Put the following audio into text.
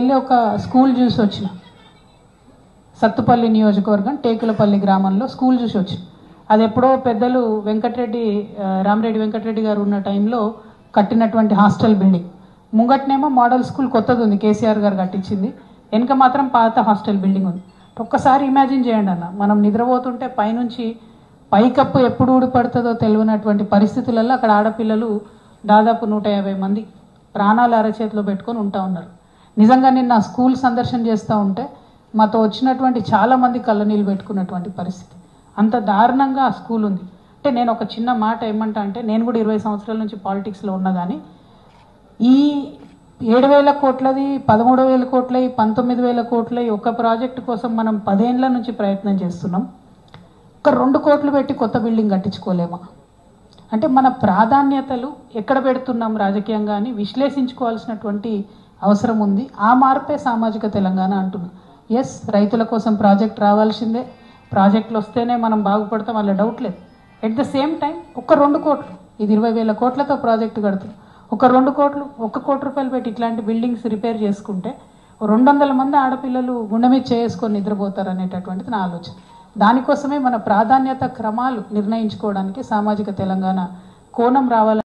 వెళ్ళి ఒక స్కూల్ చూసి వచ్చిన. సత్తుపల్లి నియోజకవర్గం టేకులపల్లి గ్రామంలో స్కూల్ చూసి వచ్చిన. అది ఎప్పుడో పెద్దలు రామరెడ్డి వెంకటరెడ్డి గారు ఉన్న టైంలో కట్టినటువంటి హాస్టల్ బిల్డింగ్. ముంగట్నేమో మోడల్ స్కూల్ కొత్తది ఉంది, కేసీఆర్ గారు కట్టించింది. వెనుక మాత్రం పాత హాస్టల్ బిల్డింగ్ ఉంది. ఒక్కసారి ఇమాజిన్ చేయండి అన్న, మనం నిద్రపోతుంటే పైనుంచి పైకప్పు ఎప్పుడు ఊడిపడుతుందో తెలియనటువంటి పరిస్థితులలో అక్కడ ఆడపిల్లలు దాదాపు 150 మంది ప్రాణాలు అరచేతిలో పెట్టుకొని ఉంటా ఉన్నారు. నిజంగా నేను నా స్కూల్ సందర్శన చేస్తూ ఉంటే మాతో వచ్చినటువంటి చాలామంది కళ్ళనీళ్ళు పెట్టుకున్నటువంటి పరిస్థితి. అంత దారుణంగా ఆ స్కూల్ ఉంది. అంటే నేను ఒక చిన్న మాట ఏమంటా అంటే, నేను కూడా 20 సంవత్సరాల నుంచి పాలిటిక్స్లో ఉన్నా కానీ ఈ 7,000 కోట్లది, 13,000 కోట్లది, 19,000 కోట్లది ఒక ప్రాజెక్టు కోసం మనం 10 ఏళ్ల నుంచి ప్రయత్నం చేస్తున్నాం. ఒక 2 కోట్లు పెట్టి కొత్త బిల్డింగ్ కట్టించుకోలేమా? అంటే మన ప్రాధాన్యతలు ఎక్కడ పెడుతున్నాం రాజకీయంగా అని విశ్లేషించుకోవాల్సినటువంటి అవసరం ఉంది. ఆ మార్పే సామాజిక తెలంగాణ అంటున్నాం. ఎస్, రైతుల కోసం ప్రాజెక్ట్ రావాల్సిందే, ప్రాజెక్టులు వస్తేనే మనం బాగుపడతాం, అలా డౌట్ లేదు. ఎట్ ద సేమ్ టైం ఒక 2 కోట్లు, ఇది 20,000 కోట్లతో ప్రాజెక్టు కడుతున్నాం. ఒక 2 కోట్లు, 1 కోటి రూపాయలు పెట్టి ఇట్లాంటి బిల్డింగ్స్ రిపేర్ చేసుకుంటే 200 మంది ఆడపిల్లలు గుండె మీద చేసుకొని నిద్రపోతారు అనేటటువంటిది నా ఆలోచన. దానికోసమే మన ప్రాధాన్యత క్రమాలు నిర్ణయించుకోవడానికి సామాజిక తెలంగాణ కోణం రావాలి.